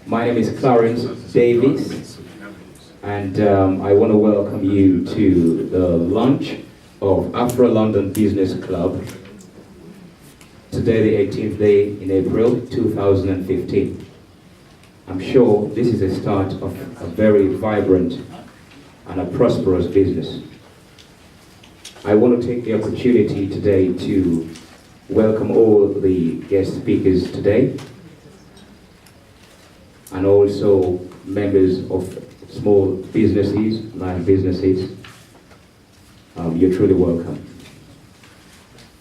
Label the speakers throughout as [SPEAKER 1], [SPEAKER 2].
[SPEAKER 1] My name is Clarence Davis, and I want to welcome you to the launch of Afro-London Business Club, today the 18th day in April 2015. I'm sure this is the start of a very vibrant and a prosperous business. I want to take the opportunity today to welcome all the guest speakers today, and also members of small businesses, large businesses. You're truly welcome.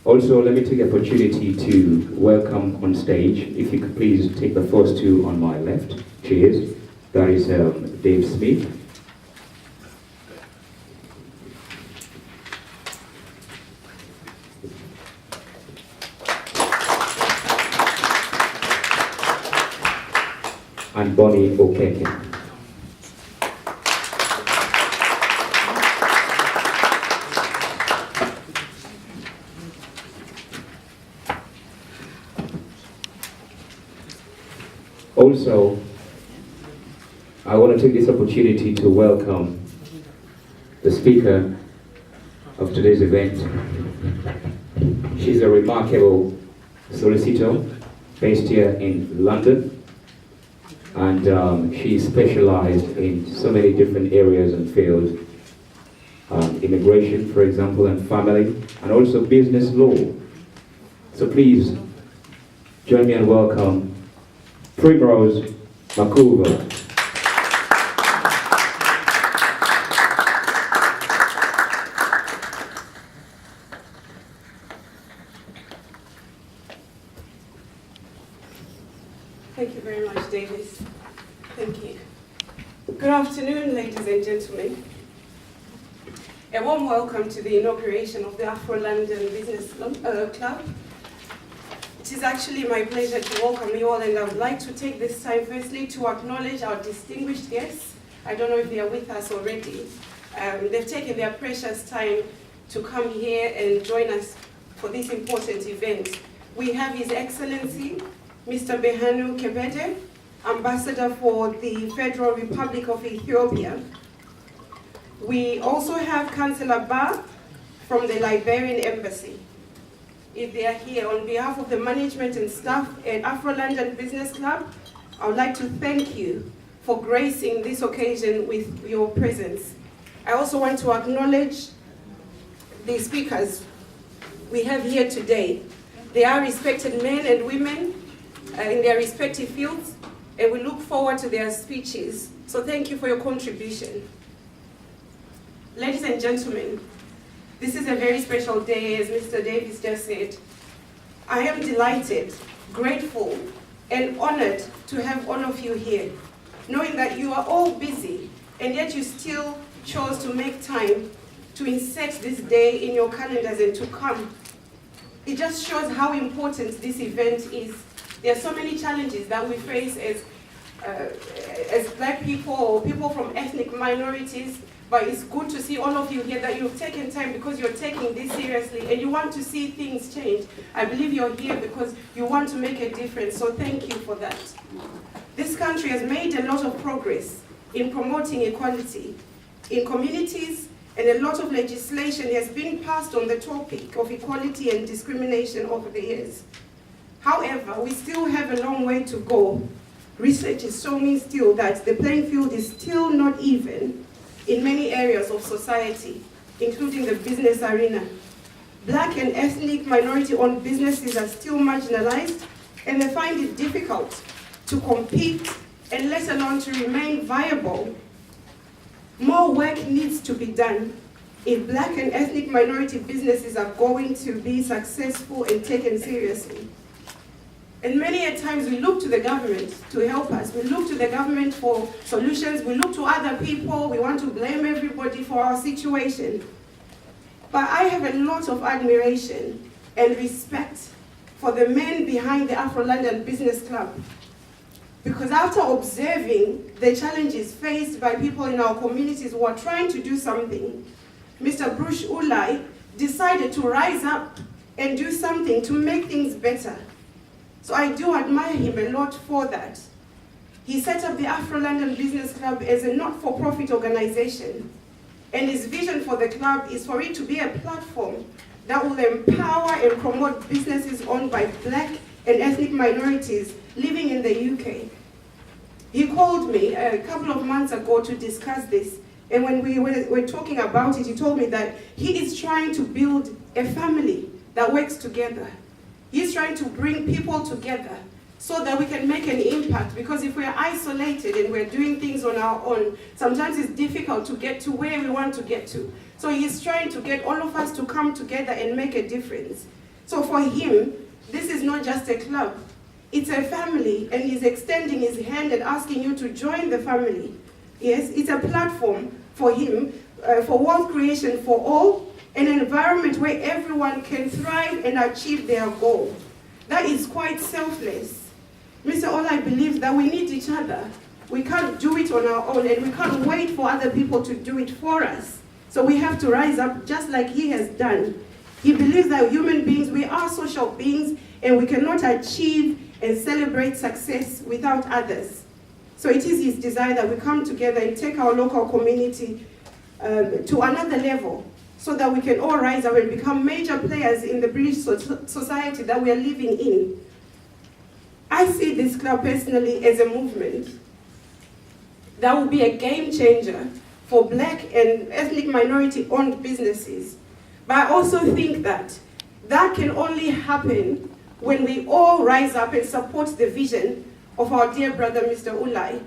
[SPEAKER 1] Also, let me take the opportunity to welcome on stage, if you could please take the first two on my left. Cheers. That is Dave Smith. And Bonnie Okeke. Also, I want to take this opportunity to welcome the speaker of today's event. She's a remarkable solicitor based here in London. And she specialized in so many different areas and fields. Immigration, for example, and family, and also business law. So please, join me and welcome Primrose Makuva.
[SPEAKER 2] Thank you very much, Davis. Thank you. Good afternoon, ladies and gentlemen. A warm welcome to the inauguration of the Afro-London Business Club. It is actually my pleasure to welcome you all, and I would like to take this time firstly to acknowledge our distinguished guests. I don't know if they are with us already. They've taken their precious time to come here and join us for this important event. We have His Excellency, Mr. Behanu Kebede, Ambassador for the Federal Republic of Ethiopia. We also have Councillor Ba from the Liberian Embassy. If they are here, on behalf of the management and staff at Afro-London Business Club, I would like to thank you for gracing this occasion with your presence. I also want to acknowledge the speakers we have here today. They are respected men and women in their respective fields, and we look forward to their speeches. So thank you for your contribution. Ladies and gentlemen, this is a very special day, as Mr. Davis just said. I am delighted, grateful, and honored to have all of you here, knowing that you are all busy, and yet you still chose to make time to insert this day in your calendars and to come. It just shows how important this event is. There are so many challenges that we face as Black people or people from ethnic minorities, but it's good to see all of you here, that you've taken time because you're taking this seriously and you want to see things change. I believe you're here because you want to make a difference, so thank you for that. This country has made a lot of progress in promoting equality in communities, and a lot of legislation has been passed on the topic of equality and discrimination over the years. However, we still have a long way to go. Research is showing still that the playing field is still not even in many areas of society, including the business arena. Black and ethnic minority-owned businesses are still marginalized, and they find it difficult to compete, and let alone to remain viable. More work needs to be done if Black and ethnic minority businesses are going to be successful and taken seriously. And many a times we look to the government to help us. We look to the government for solutions. We look to other people. We want to blame everybody for our situation. But I have a lot of admiration and respect for the men behind the Afro-London Business Club. Because after observing the challenges faced by people in our communities who are trying to do something, Mr. Bruce Ulai decided to rise up and do something to make things better. So I do admire him a lot for that. He set up the Afro-London Business Club as a not-for-profit organization. And his vision for the club is for it to be a platform that will empower and promote businesses owned by Black and ethnic minorities living in the UK. He called me a couple of months ago to discuss this. And when we were talking about it, he told me that he is trying to build a family that works together. He's trying to bring people together so that we can make an impact, because if we're isolated and we're doing things on our own, sometimes it's difficult to get to where we want to get to. So he's trying to get all of us to come together and make a difference. So for him, this is not just a club, it's a family, and he's extending his hand and asking you to join the family. Yes, it's a platform for him, for wealth creation for all, an environment where everyone can thrive and achieve their goal. That is quite selfless. Mr. Olai believes that we need each other. We can't do it on our own, and we can't wait for other people to do it for us. So we have to rise up just like he has done. He believes that human beings, we are social beings, and we cannot achieve and celebrate success without others. So it is his desire that we come together and take our local community to another level, so that we can all rise up and become major players in the British society that we are living in. I see this club personally as a movement that will be a game changer for Black and ethnic minority-owned businesses. But I also think that that can only happen when we all rise up and support the vision of our dear brother, Mr. Ulai.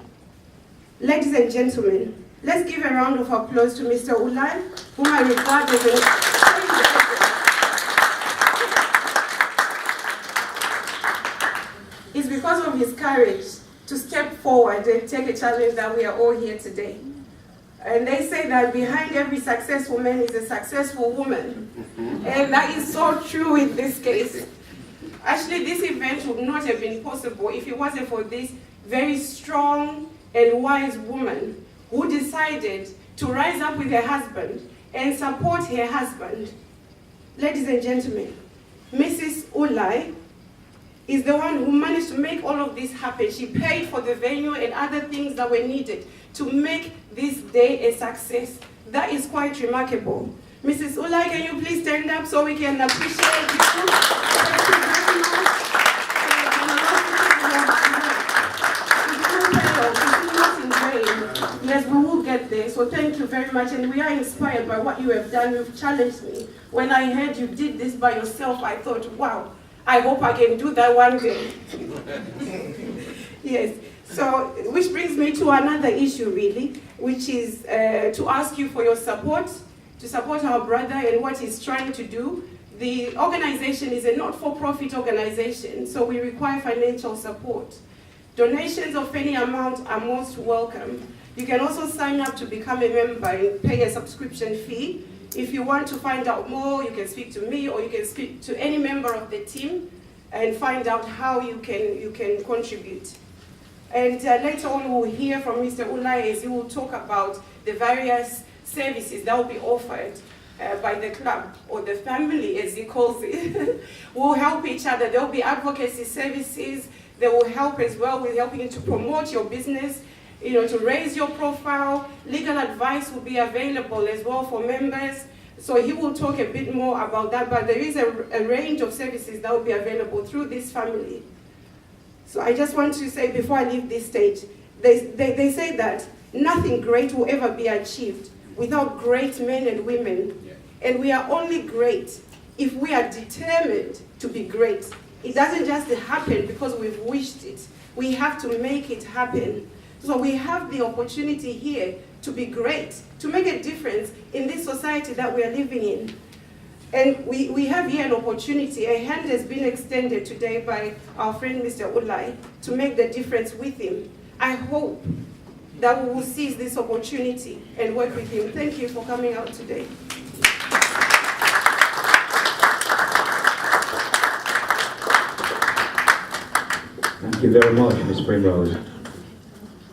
[SPEAKER 2] Ladies and gentlemen, let's give a round of applause to Mr. Ulai, whom I regard as an It's because of his courage to step forward and take a challenge that we are all here today. And they say that behind every successful man is a successful woman. And that is so true in this case. Actually, this event would not have been possible if it wasn't for this very strong and wise woman who decided to rise up with her husband and support her husband. Ladies and gentlemen, Mrs. Ulai is the one who managed to make all of this happen. She paid for the venue and other things that were needed to make this day a success. That is quite remarkable. Mrs. Ulai, can you please stand up so we can appreciate you? Thank you very much. Yes, we will get there, so thank you very much, and we are inspired by what you have done. You've challenged me. When I heard you did this by yourself, I thought, wow, I hope I can do that one day. Yes, so, which brings me to another issue really, which is to ask you for your support, to support our brother and what he's trying to do. The organization is a not-for-profit organization, so we require financial support. Donations of any amount are most welcome. You can also sign up to become a member and pay a subscription fee. If you want to find out more, you can speak to me or you can speak to any member of the team and find out how you can contribute. And later on we'll hear from Mr. Ulai as he will talk about the various services that will be offered by the club, or the family as he calls it. We'll help each other. There will be advocacy services. They will help as well with helping you to promote your business, to raise your profile. Legal advice will be available as well for members. So he will talk a bit more about that, but there is a range of services that will be available through this family. So I just want to say before I leave this stage, they say that nothing great will ever be achieved without great men and women. Yeah. And we are only great if we are determined to be great. It doesn't just happen because we've wished it. We have to make it happen. So we have the opportunity here to be great, to make a difference in this society that we are living in. And we have here an opportunity. A hand has been extended today by our friend Mr. Ulai to make the difference with him. I hope that we will seize this opportunity and work with him. Thank you for coming out today.
[SPEAKER 1] Thank you very much, Ms. Primrose.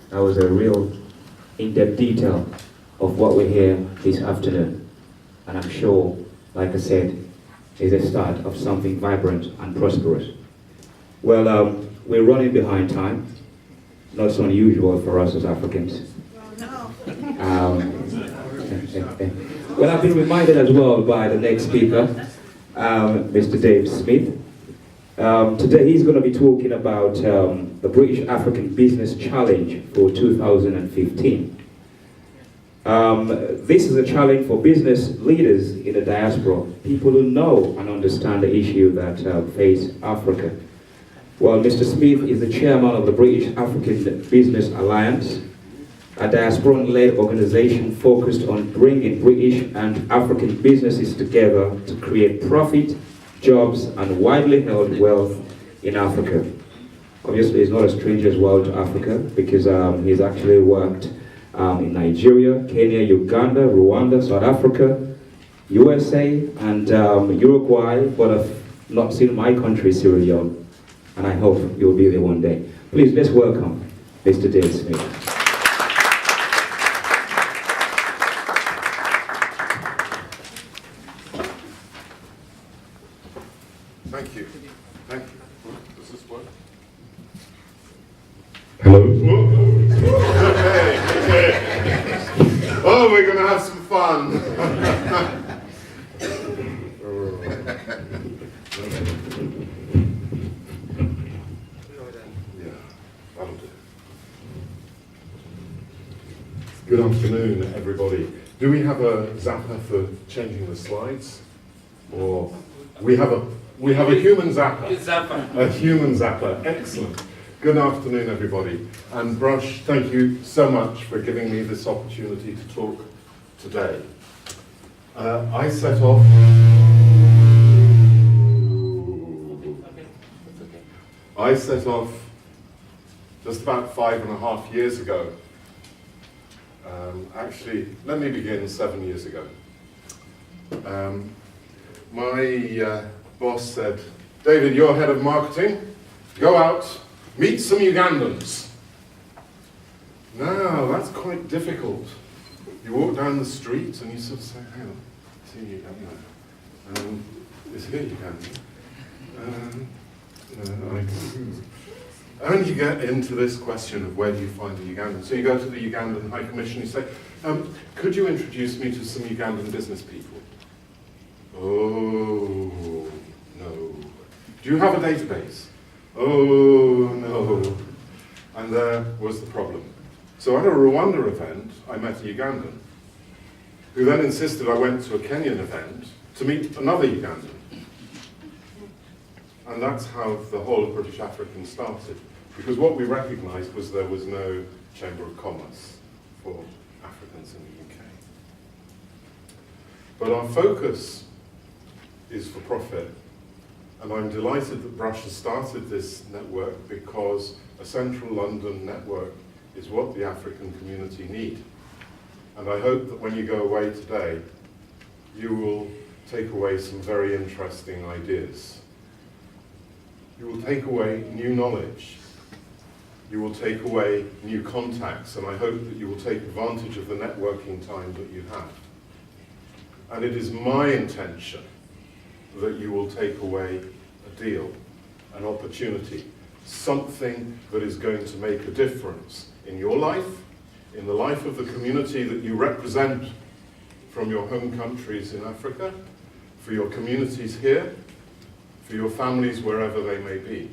[SPEAKER 1] That was a real in-depth detail of what we're here this afternoon. And I'm sure, like I said, is a start of something vibrant and prosperous. Well, we're running behind time. not so unusual for us as Africans. Well, I've been reminded as well by the next speaker, Mr. Dave Smith. Today he's going to be talking about the British African Business Challenge for 2015. This is a challenge for business leaders in the diaspora, people who know and understand the issue that face Africa. Well, Mr. Smith is the chairman of the British African Business Alliance, a diaspora-led organization focused on bringing British and African businesses together to create profit, jobs, and widely held wealth in Africa. Obviously, he's not a stranger as well to Africa because he's actually worked in Nigeria, Kenya, Uganda, Rwanda, South Africa, USA, and Uruguay, but I've not seen my country, Sierra Leone, and I hope you'll be there one day. Please, let's welcome Mr. Dave Smith.
[SPEAKER 3] Thank you. Thank you. Does this work? Hello? Okay. Oh, we're going to have some fun. Yeah, that'll do. Good afternoon, everybody. Do we have a zapper for changing the slides? Or we have a human zapper. A human zapper. Excellent. Good afternoon, everybody. And Brush, thank you so much for giving me this opportunity to talk today. I set off. I set off just about 5.5 years ago. Actually, let me begin 7 years ago. My boss said, David, you're head of marketing, go out, meet some Ugandans. Now, that's quite difficult. You walk down the street and you sort of say, hang on, see Uganda. Is here Uganda? And you get into this question of where do you find the Ugandan? So you go to the Ugandan High Commission, you say, could you introduce me to some Ugandan business people? Oh, no. Do you have a database? Oh, no. And there was the problem. So at a Rwanda event, I met a Ugandan, who then insisted I went to a Kenyan event to meet another Ugandan. And that's how the whole of British African started. Because what we recognized was there was no Chamber of Commerce for Africans in the UK. But our focus is for profit. And I'm delighted that Brush has started this network because a central London network is what the African community need. And I hope that when you go away today, you will take away some very interesting ideas. You will take away new knowledge. You will take away new contacts, and I hope that you will take advantage of the networking time that you have. And it is my intention that you will take away a deal, an opportunity, something that is going to make a difference in your life, in the life of the community that you represent from your home countries in Africa, for your communities here, for your families wherever they may be.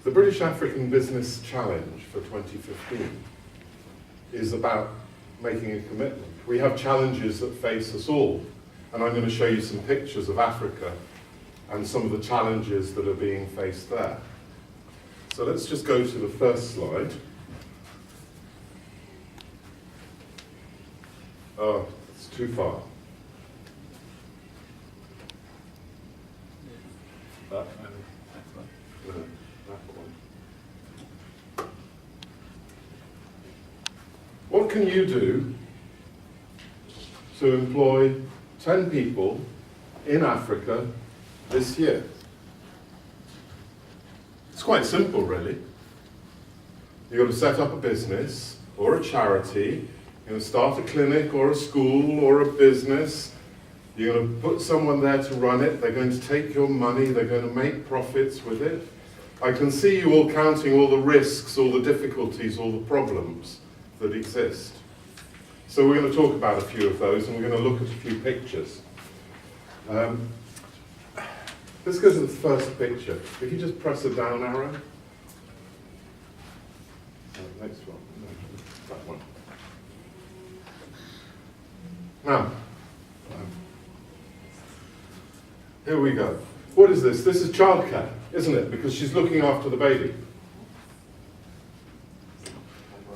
[SPEAKER 3] The British African Business Challenge for 2015 is about making a commitment. We have challenges that face us all, and I'm going to show you some pictures of Africa and some of the challenges that are being faced there. So let's just go to the first slide. Oh, it's too far. That one. No, that one. What can you do to employ 10 people in Africa this year? It's quite simple, really. You've got to set up a business or a charity. You're going to start a clinic or a school or a business. You're going to put someone there to run it. They're going to take your money. They're going to make profits with it. I can see you all counting all the risks, all the difficulties, all the problems that exist. So we're going to talk about a few of those, and we're going to look at a few pictures. Let's go to the first picture. If you just press a down arrow. Next one. No, that one. Now, here we go. What is this? This is childcare, isn't it? Because she's looking after the baby.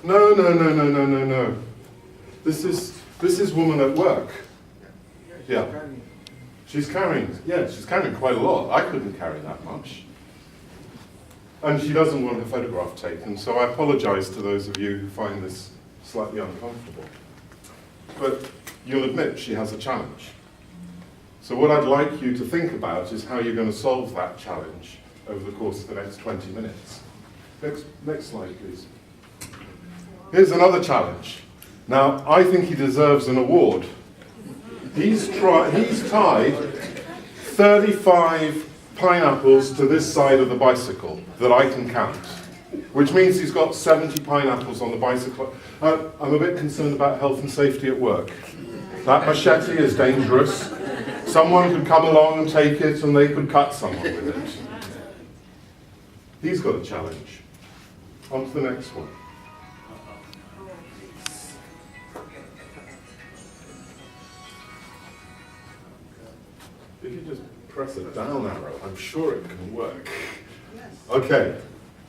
[SPEAKER 3] No, no, no, no, no, no, no. This is woman at work. Yeah. She's carrying quite a lot. I couldn't carry that much. And she doesn't want her photograph taken, so I apologize to those of you who find this slightly uncomfortable. But you'll admit she has a challenge. So what I'd like you to think about is how you're going to solve that challenge over the course of the next 20 minutes. Next slide, please. Here's another challenge. Now, I think he deserves an award. He's tied 35 pineapples to this side of the bicycle that I can count, which means he's got 70 pineapples on the bicycle. I'm a bit concerned about health and safety at work. That machete is dangerous. Someone could come along and take it and they could cut someone with it. He's got a challenge. On to the next one. If you just press a down arrow, I'm sure it can work. Okay,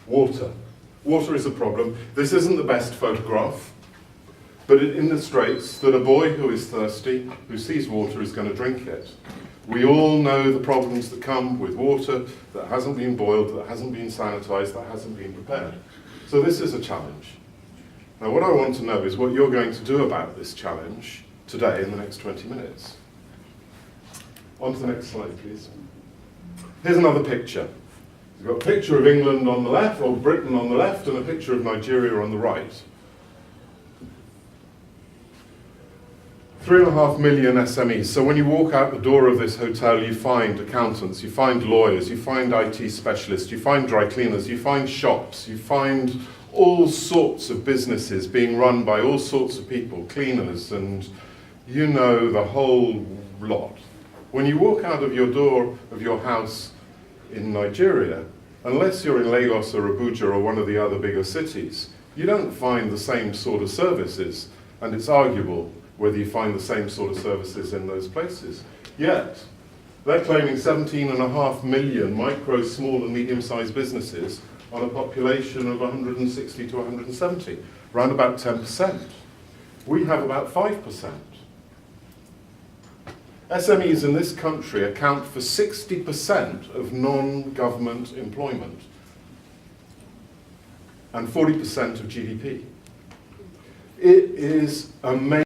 [SPEAKER 3] water. Water is a problem. This isn't the best photograph, but it illustrates that a boy who is thirsty, who sees water, is going to drink it. We all know the problems that come with water that hasn't been boiled, that hasn't been sanitized, that hasn't been prepared. So this is a challenge. Now what I want to know is what you're going to do about this challenge today in the next 20 minutes. On to the next slide, please. Here's another picture. We've got a picture of England on the left, or Britain on the left, and a picture of Nigeria on the right. 3.5 million SMEs. So when you walk out the door of this hotel, you find accountants, you find lawyers, you find IT specialists, you find dry cleaners, you find shops, you find all sorts of businesses being run by all sorts of people, cleaners, and you know the whole lot. When you walk out of your door of your house in Nigeria, unless you're in Lagos or Abuja or one of the other bigger cities, you don't find the same sort of services, and it's arguable whether you find the same sort of services in those places. Yet, they're claiming 17.5 million micro, small and medium-sized businesses on a population of 160 to 170, around about 10%. We have about 5%. SMEs in this country account for 60% of non-government employment and 40% of GDP. It is amazing.